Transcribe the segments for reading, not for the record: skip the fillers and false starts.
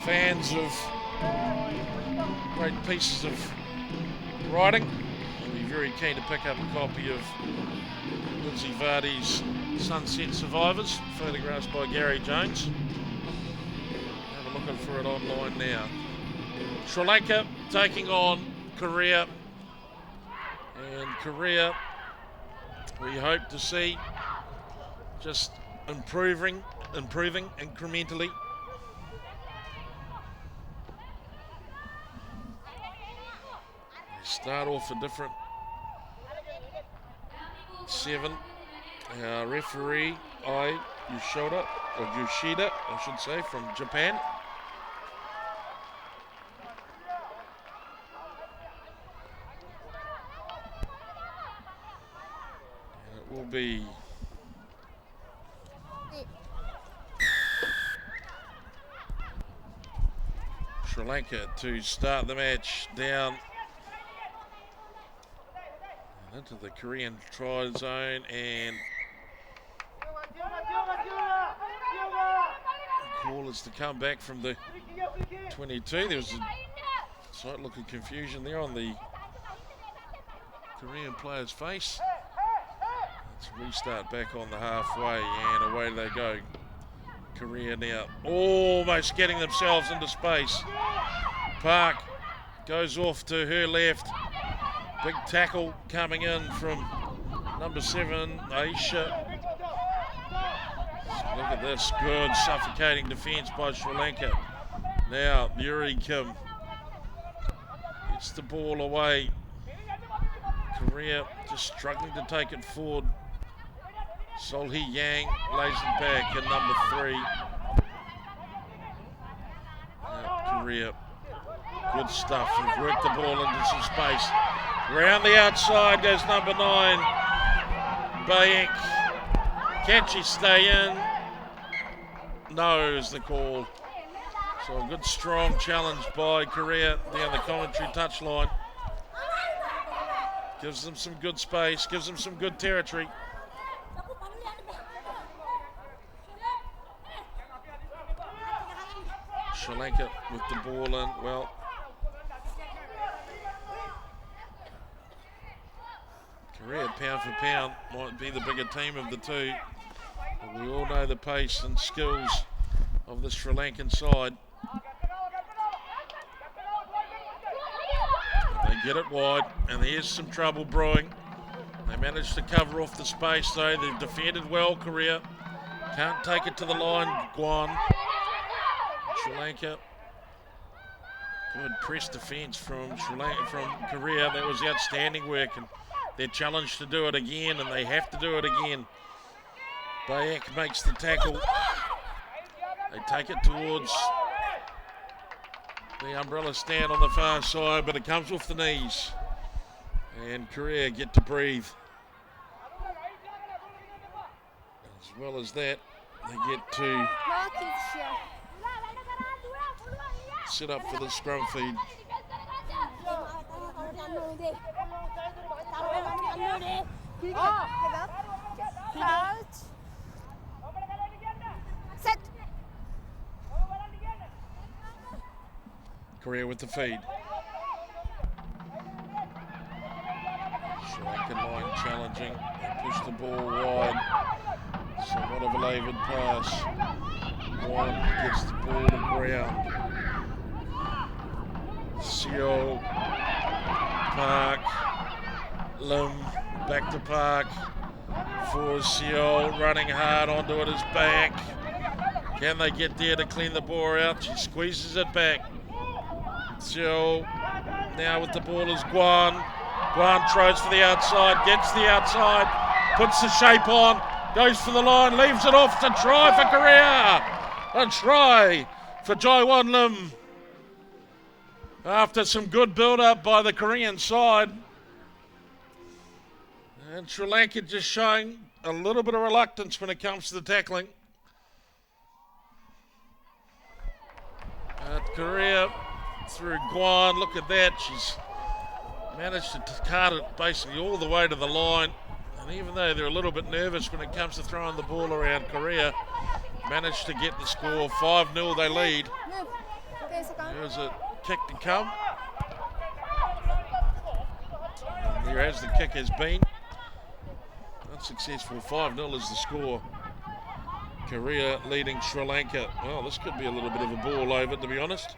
Fans of great pieces of writing, I'll be very keen to pick up a copy of Lindsay Vardy's Sunset Survivors, photographs by Gary Jones. Have a look for it online now. Sri Lanka taking on Korea, and Korea we hope to see just improving incrementally. Start off a different 7. Our referee, Yoshida, I should say, from Japan. And it will be Sri Lanka to start the match down into the Korean try zone, and the call is to come back from the 22. There was a slight look of confusion there on the Korean player's face. Let's restart back on the halfway, and away they go. Korea now almost getting themselves into space. Park goes off to her left. Big tackle coming in from number 7, Aisha. Look at this, good suffocating defence by Sri Lanka. Now Yuri Kim gets the ball away. Korea just struggling to take it forward. Solhee Yang lays it back in number 3. Now Korea, good stuff. We've worked the ball into some space. Round the outside goes number 9, Baek. Can she stay in? No is the call. So a good strong challenge by Korea down the commentary touchline. Gives them some good space, gives them some good territory. Sri Lanka with the ball in, well, Korea, pound for pound, might be the bigger team of the two. But we all know the pace and skills of the Sri Lankan side. They get it wide, and there's some trouble brewing. They managed to cover off the space though. They've defended well, Korea. Can't take it to the line, Guan. Sri Lanka. Good press defence from Korea. That was outstanding work, and they're challenged to do it again, and they have to do it again. Baek makes the tackle. They take it towards the umbrella stand on the far side, but it comes off the knees. And Korea get to breathe. As well as that, they get to set up for the scrum feed. Korea with the feed. Sri Lankan line challenging. They push the ball wide. Somewhat of a laboured pass. One gets the ball to ground. Seo, Park, Lim, back to Park. For Seo, running hard onto it is back. Can they get there to clean the ball out? She squeezes it back. Seo now with the ball is Guan. Guan tries for the outside, gets the outside, puts the shape on, goes for the line, leaves it off to try for Korea. A try for Jaiwan Lim. After some good build-up by the Korean side. And Sri Lanka just showing a little bit of reluctance when it comes to the tackling. Korea through Guan, look at that. She's managed to cart it basically all the way to the line. And even though they're a little bit nervous when it comes to throwing the ball around, Korea managed to get the score. 5-0 they lead. There's a kick to come. And there as the kick has been. Unsuccessful. 5-0 is the score. Korea leading Sri Lanka. Well, this could be a little bit of a ball over, to be honest.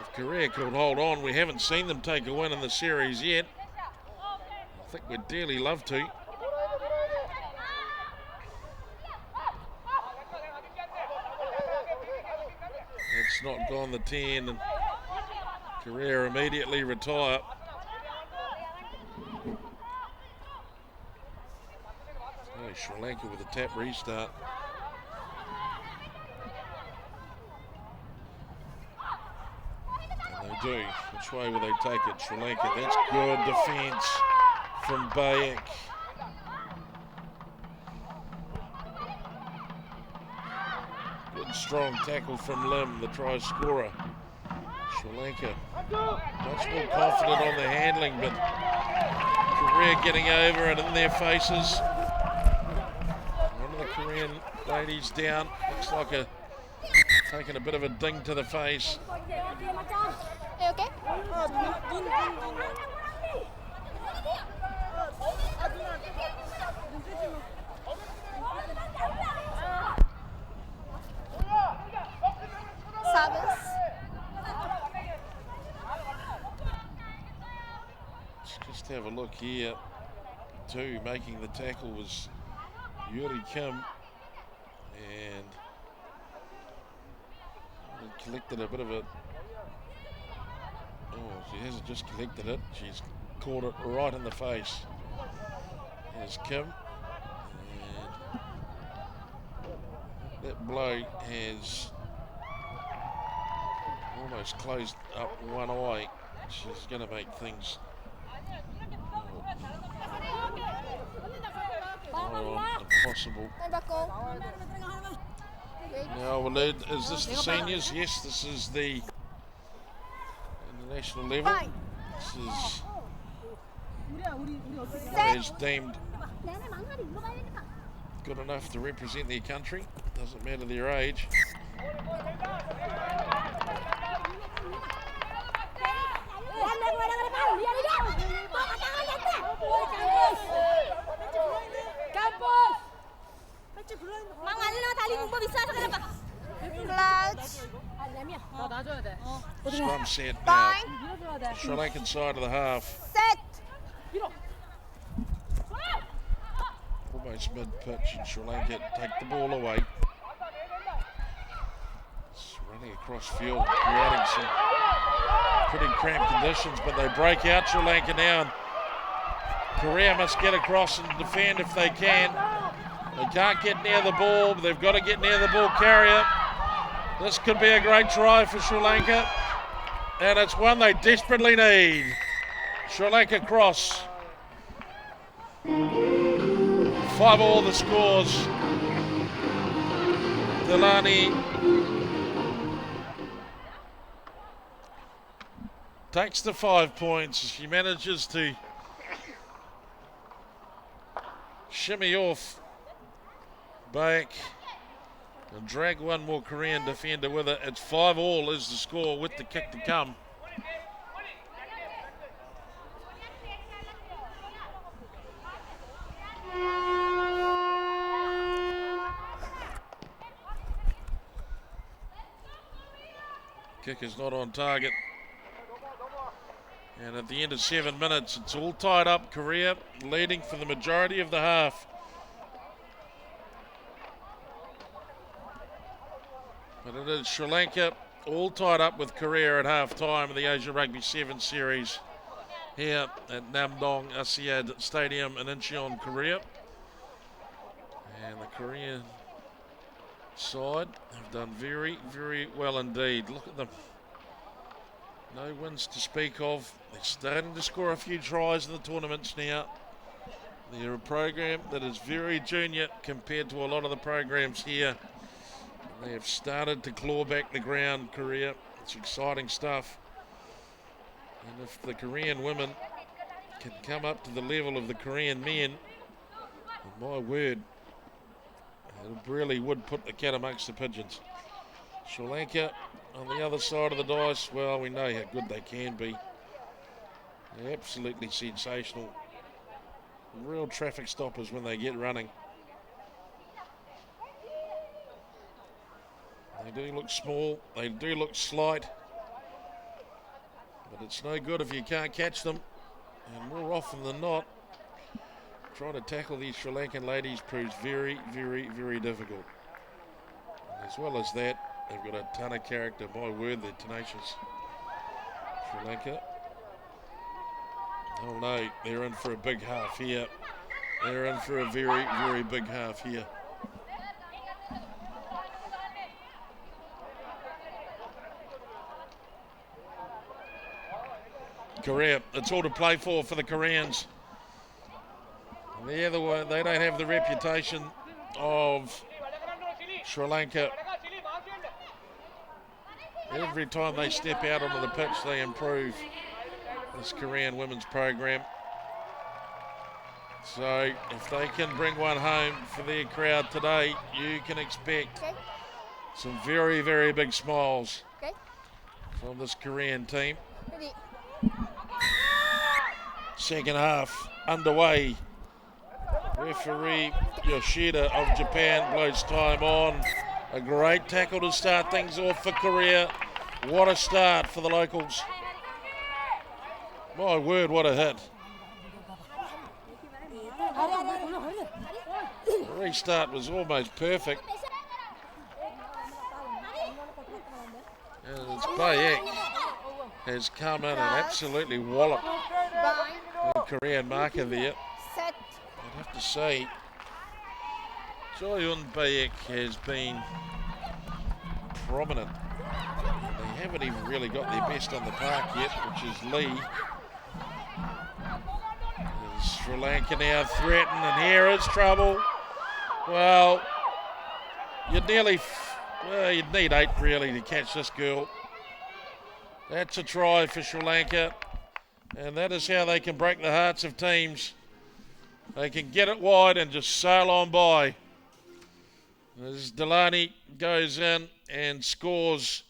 If Korea could hold on, we haven't seen them take a win in the series yet. I think we'd dearly love to. It's not gone the 10, and Korea immediately retire. Oh, Sri Lanka with a tap restart. And they do. Which way will they take it? Sri Lanka. That's good defence from Bayak. Good strong tackle from Lim, the try scorer. Sri Lanka much more confident on the handling, but Korea getting over it in their faces. One of the Korean ladies down. Looks like taking a bit of a ding to the face. Okay? Service. Let's just have a look here. Too, making the tackle was Yuri Kim, and collected a bit of a. Oh, she hasn't just collected it, she's caught it right in the face. There's Kim, and that blow has almost closed up one eye. She's going to make things impossible. Now, is this the seniors? Yes, this is the international level. This is deemed good enough to represent their country. Doesn't matter their age. Scrum set now. Sri Lankan side of the half. Set. Almost mid-pitch, and Sri Lanka take the ball away. It's running across field, creating some pretty cramped conditions, but they break out Sri Lanka now. Korea must get across and defend if they can. They can't get near the ball, but they've got to get near the ball carrier. This could be a great try for Sri Lanka, and it's one they desperately need. Sri Lanka cross. 5-all the scores. Delani takes the 5 points. She manages to shimmy off back and drag one more Korean defender with it. It's 5-all is the score with the kick to come. Kick is not on target. And at the end of 7 minutes, it's all tied up. Korea leading for the majority of the half. But it is Sri Lanka all tied up with Korea at half time of the Asia Rugby 7 series here at Namdong Asiad Stadium in Incheon, Korea. And the Korean side have done very, very well indeed. Look at them. No wins to speak of. They're starting to score a few tries in the tournaments now. They're a program that is very junior compared to a lot of the programs here. They have started to claw back the ground, Korea. It's exciting stuff. And if the Korean women can come up to the level of the Korean men, my word, it really would put the cat amongst the pigeons. Sri Lanka on the other side of the dice, well, we know how good they can be. They're absolutely sensational. Real traffic stoppers when they get running. They do look small, they do look slight, but it's no good if you can't catch them. And more often than not, trying to tackle these Sri Lankan ladies proves very, very, very difficult. And as well as that, they've got a ton of character. My word, they're tenacious. Sri Lanka. Oh no, they're in for a big half here. They're in for a very, very big half here. Korea, it's all to play for the Koreans. They don't have the reputation of Sri Lanka. Every time they step out onto the pitch, they improve this Korean women's program. So if they can bring one home for their crowd today, you can expect some very, very big smiles from this Korean team. Ready. Second half underway. Referee Yoshida of Japan blows time on. A great tackle to start things off for Korea. What a start for the locals. My word, what a hit. The restart was almost perfect. And it's Bayek has come in and absolutely walloped the Korean marker there. Set. I'd have to say, Joyun Bayek has been prominent. They haven't even really got their best on the park yet, which is Lee. Is Sri Lanka now threatened, and here is trouble. Well, you'd need 8 really to catch this girl. That's a try for Sri Lanka, and that is how they can break the hearts of teams. They can get it wide and just sail on by. As Delaney goes in and scores,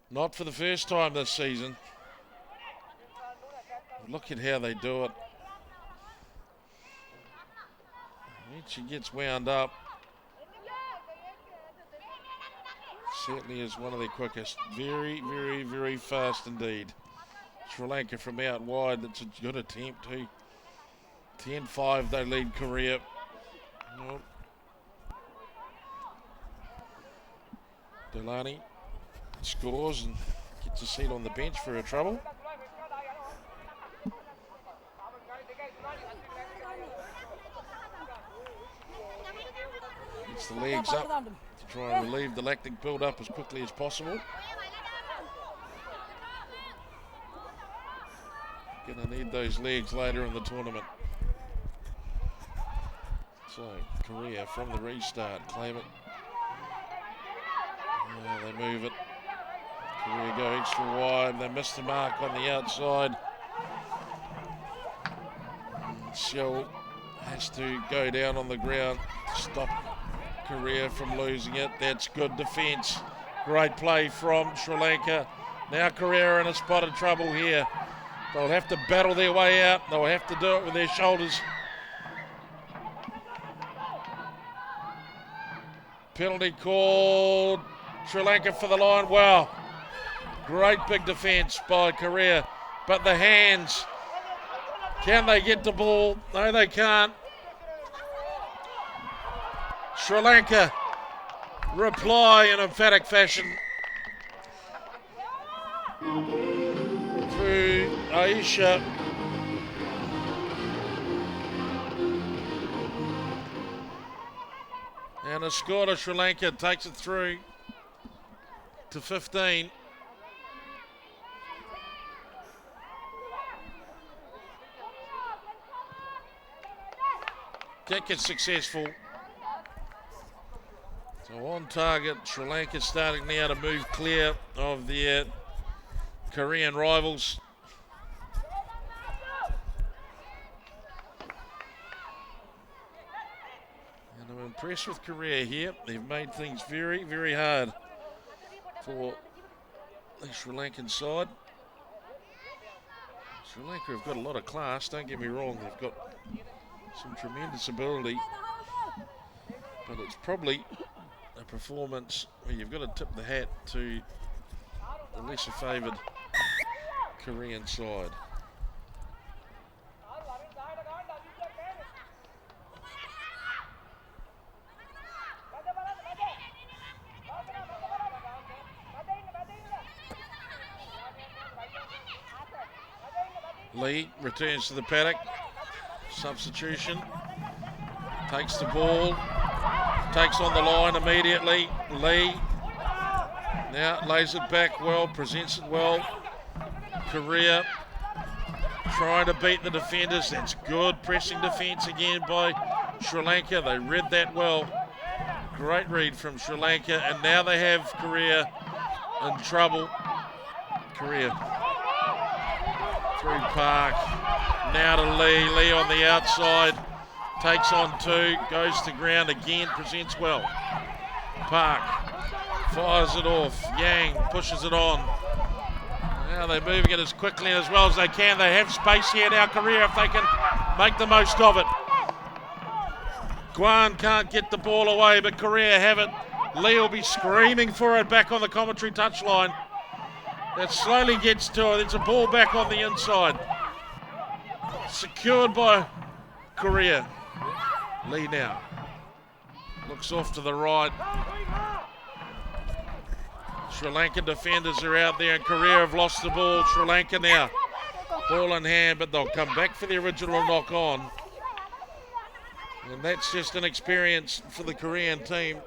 not for the first time this season. Look at how they do it. When she gets wound up, certainly is one of their quickest. Very, very, very fast indeed. Sri Lanka from out wide, that's a good attempt too. 10-5 they lead Korea. Nope. Delaney scores and gets a seat on the bench for her trouble. Gets the legs up to try and relieve the lactic build-up as quickly as possible. Gonna need those legs later in the tournament. So, Korea from the restart, claim it. Yeah, they move it. Korea go extra wide. They miss the mark on the outside. Shell has to go down on the ground to stop Korea from losing it. That's good defence. Great play from Sri Lanka. Now Korea are in a spot of trouble here. They'll have to battle their way out. They'll have to do it with their shoulders. Penalty called. Sri Lanka for the line. Wow. Great big defence by Korea. But the hands. Can they get the ball? No, they can't. Sri Lanka reply in emphatic fashion through Aisha. And a score to Sri Lanka takes it through to 15. Kick is successful. So on target, Sri Lanka starting now to move clear of their Korean rivals. And I'm impressed with Korea here. They've made things very, very hard for the Sri Lankan side. Sri Lanka have got a lot of class, don't get me wrong, they've got some tremendous ability, but it's probably a performance where you've got to tip the hat to the lesser favoured Korean side. Lee returns to the paddock. Substitution. Takes the ball. Takes on the line immediately. Lee. Now lays it back well. Presents it well. Korea trying to beat the defenders. That's good. Pressing defence again by Sri Lanka. They read that well. Great read from Sri Lanka. And now they have Korea in trouble. Korea. Through Park, now to Lee. Lee on the outside, takes on two, goes to ground again, presents well. Park fires it off. Yang pushes it on. Now they're moving it as quickly and as well as they can. They have space here now, Korea, if they can make the most of it. Guan can't get the ball away, but Korea have it. Lee will be screaming for it back on the commentary touchline. That slowly gets to it. It's a ball back on the inside. Secured by Korea. Lee now. Looks off to the right. Sri Lankan defenders are out there and Korea have lost the ball. Sri Lanka now. Ball in hand, but they'll come back for the original knock on. And that's just an experience for the Korean team.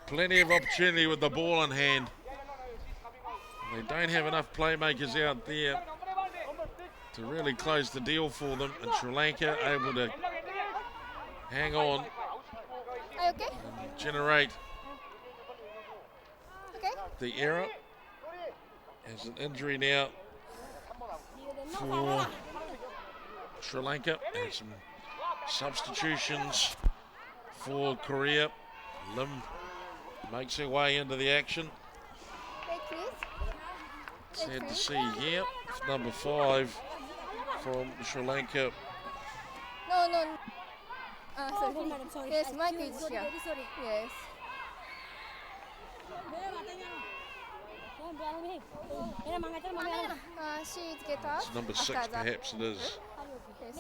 Plenty of opportunity with the ball in hand. They don't have enough playmakers out there to really close the deal for them. And Sri Lanka able to hang on and generate the error. There's an injury now for Sri Lanka and some substitutions for Korea. Lim makes her way into the action. Sad to see here. It's number 5 from Sri Lanka. No. Sorry. Yes, Mike is here. Yes. She get off. It's number 6, perhaps it is. Yes.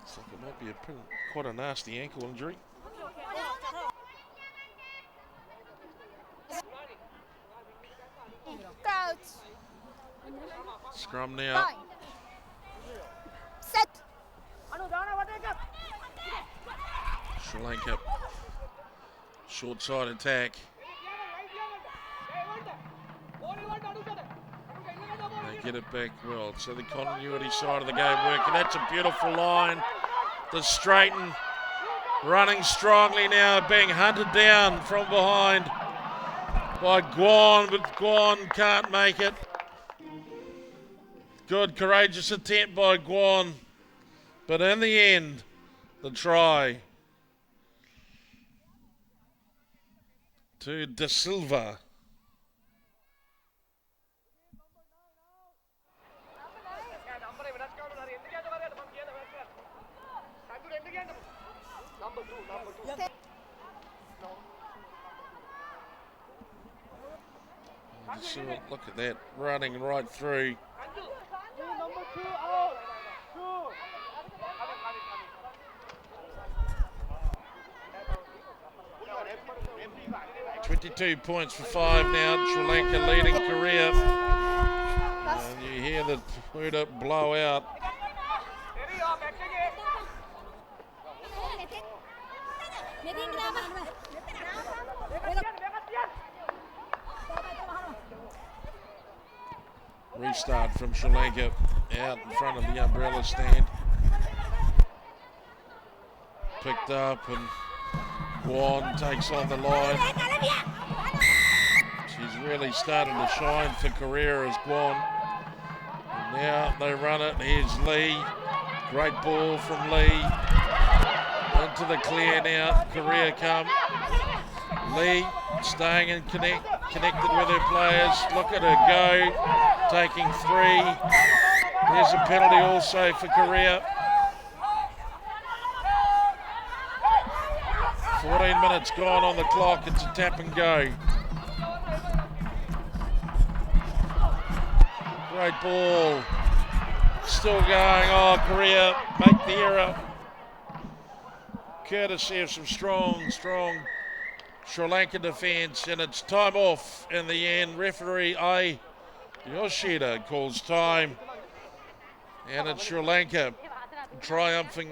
Looks like it might be quite a nasty ankle injury. Crouch. Scrum now. Fine. Set. Sri Lanka. Short side attack. They get it back well. So the continuity side of the game working. That's a beautiful line. The straighten. Running strongly now, being hunted down from behind by Guan, but Guan can't make it. Good, courageous attempt by Guan. But in the end, the try to De Silva. So look at that, running right through. 22 points for 5 now. Sri Lanka leading Korea. And you hear the Buddha blow out. Restart from Sri Lanka out in front of the umbrella stand. Picked up and Guan takes on the line. She's really started to shine for Korea as Guan. And now they run it. Here's Lee. Great ball from Lee. Into the clear now. Korea come. Lee staying in connected with her players. Look at her go. Taking 3. There's a penalty also for Korea. 14 minutes gone on the clock. It's a tap and go. Great ball. Still going. Oh, Korea make the error. Courtesy of some strong Sri Lankan defence, and it's time off in the end. Referee Yoshida calls time, and it's Sri Lanka triumphing